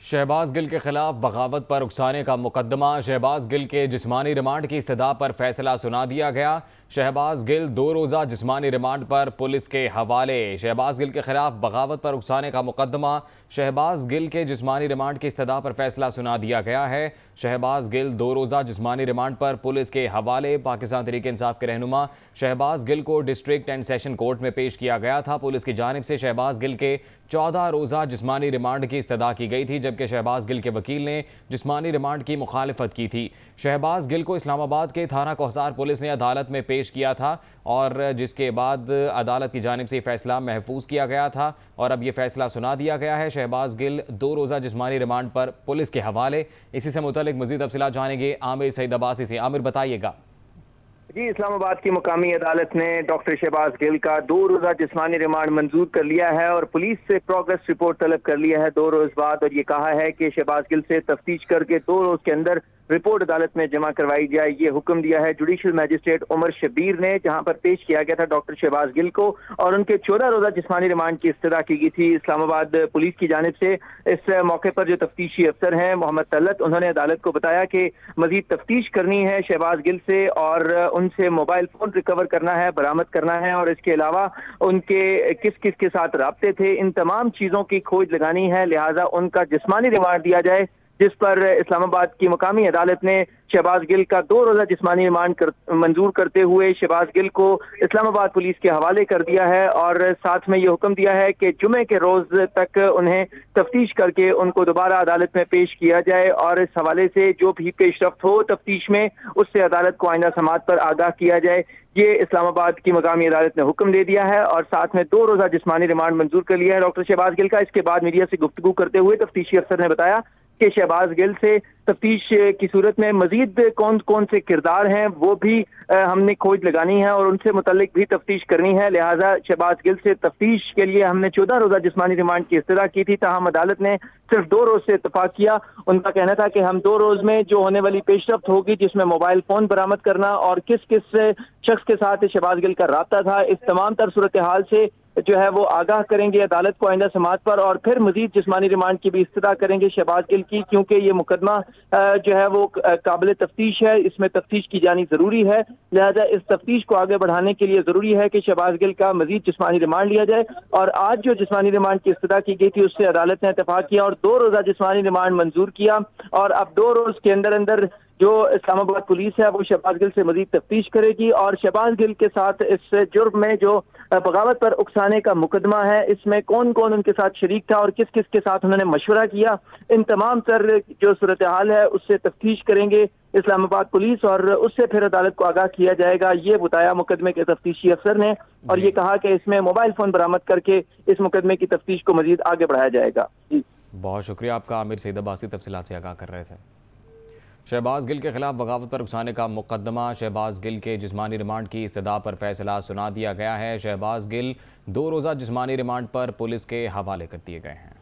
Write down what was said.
شہباز گل کے خلاف بغاوت پر اکسانے کا مقدمہ۔ شہباز گل کے جسمانی ریمانڈ کی استدعا پر فیصلہ سنا دیا گیا۔ شہباز گل 2 روزہ جسمانی ریمانڈ پر پولیس کے حوالے۔ شہباز گل کے خلاف بغاوت پر اکسانے کا مقدمہ۔ شہباز گل کے جسمانی ریمانڈ کی استدعا پر فیصلہ سنا دیا گیا ہے۔ شہباز گل 2 روزہ جسمانی ریمانڈ پر پولیس کے حوالے۔ پاکستان تحریک انصاف کے رہنما شہباز گل کو ڈسٹرکٹ اینڈ سیشن کورٹ میں پیش کیا گیا تھا۔ پولیس کی جانب سے شہباز گل کے 14 روزہ جسمانی ریمانڈ کی استدعا کی گئی تھی، جبکہ شہباز گل کے وکیل نے جسمانی ریمانڈ کی مخالفت کی تھی۔ شہباز گل کو اسلام آباد کے تھانہ کوہسار پولیس نے عدالت میں پیش کیا تھا، اور جس کے بعد عدالت کی جانب سے یہ فیصلہ محفوظ کیا گیا تھا، اور اب یہ فیصلہ سنا دیا گیا ہے۔ شہباز گل 2 روزہ جسمانی ریمانڈ پر پولیس کے حوالے۔ اسی سے متعلق مزید تفصیلات جانیں گے عامر سعید عباسی سے۔ عامر، بتائیے گا۔ جی، اسلام آباد کی مقامی عدالت نے ڈاکٹر شہباز گل کا 2 روزہ جسمانی ریمانڈ منظور کر لیا ہے اور پولیس سے پروگریس رپورٹ طلب کر لیا ہے 2 روز بعد، اور یہ کہا ہے کہ شہباز گل سے تفتیش کر کے 2 روز کے اندر رپورٹ عدالت میں جمع کروائی جائے۔ یہ حکم دیا ہے جوڈیشل میجسٹریٹ عمر شبیر نے، جہاں پر پیش کیا گیا تھا ڈاکٹر شہباز گل کو، اور ان کے 14 روزہ جسمانی ریمانڈ کی استدعا کی گئی تھی اسلام آباد پولیس کی جانب سے۔ اس موقع پر جو تفتیشی افسر ہیں محمد طلعت، انہوں نے عدالت کو بتایا کہ مزید تفتیش کرنی ہے شہباز گل سے، اور ان سے موبائل فون ریکور کرنا ہے، برآمد کرنا ہے، اور اس کے علاوہ ان کے کس کس کے ساتھ رابطے تھے، ان تمام چیزوں کی کھوج لگانی ہے، لہٰذا ان کا جسمانی ریمانڈ دیا جائے، جس پر اسلام آباد کی مقامی عدالت نے شہباز گل کا 2 روزہ جسمانی ریمانڈ منظور کرتے ہوئے شہباز گل کو اسلام آباد پولیس کے حوالے کر دیا ہے، اور ساتھ میں یہ حکم دیا ہے کہ جمعے کے روز تک انہیں تفتیش کر کے ان کو دوبارہ عدالت میں پیش کیا جائے، اور اس حوالے سے جو بھی پیش رفت ہو تفتیش میں اس سے عدالت کو آئندہ سماعت پر آگاہ کیا جائے۔ یہ اسلام آباد کی مقامی عدالت نے حکم دے دیا ہے، اور ساتھ میں 2 روزہ جسمانی ریمانڈ منظور کر لیا ہے ڈاکٹر شہباز گل کا۔ اس کے بعد میڈیا سے گفتگو کرتے ہوئے تفتیشی افسر نے بتایا کہ شہباز گل سے تفتیش کی صورت میں مزید کون کون سے کردار ہیں وہ بھی ہم نے کھوج لگانی ہے، اور ان سے متعلق بھی تفتیش کرنی ہے، لہٰذا شہباز گل سے تفتیش کے لیے ہم نے 14 روزہ جسمانی ریمانڈ کی استدعا کی تھی، تاہم عدالت نے صرف 2 روز سے اتفاق کیا۔ ان کا کہنا تھا کہ ہم 2 روز میں جو ہونے والی پیش رفت ہوگی، جس میں موبائل فون برآمد کرنا اور کس کس شخص کے ساتھ شہباز گل کا رابطہ تھا، اس تمام تر صورتحال سے جو ہے وہ آگاہ کریں گے عدالت کو آئندہ سماعت پر، اور پھر مزید جسمانی ریمانڈ کی بھی استدعا کریں گے شہباز گل کی، کیونکہ یہ مقدمہ جو ہے وہ قابل تفتیش ہے، اس میں تفتیش کی جانی ضروری ہے، لہذا اس تفتیش کو آگے بڑھانے کے لیے ضروری ہے کہ شہباز گل کا مزید جسمانی ریمانڈ لیا جائے۔ اور آج جو جسمانی ریمانڈ کی استدعا کی گئی تھی اس سے عدالت نے اتفاق کیا اور 2 روزہ جسمانی ریمانڈ منظور کیا، اور اب 2 روز کے اندر اندر جو اسلام آباد پولیس ہے وہ شہباز گل سے مزید تفتیش کرے گی، اور شہباز گل کے ساتھ اس جرم میں جو بغاوت پر اکسانے کا مقدمہ ہے، اس میں کون کون ان کے ساتھ شریک تھا اور کس کس کے ساتھ انہوں نے مشورہ کیا، ان تمام تر جو صورتحال ہے اس سے تفتیش کریں گے اسلام آباد پولیس، اور اس سے پھر عدالت کو آگاہ کیا جائے گا، یہ بتایا مقدمے کے تفتیشی افسر نے، اور یہ کہا کہ اس میں موبائل فون برآمد کر کے اس مقدمے کی تفتیش کو مزید آگے بڑھایا جائے گا۔ بہت شکریہ آپ کا عامر سعید عباسی، تفصیلات سے آگاہ کر رہے تھے۔ شہباز گل کے خلاف بغاوت پر اکسانے کا مقدمہ۔ شہباز گل کے جسمانی ریمانڈ کی استدعا پر فیصلہ سنا دیا گیا ہے۔ شہباز گل 2 روزہ جسمانی ریمانڈ پر پولیس کے حوالے کر دیے گئے ہیں۔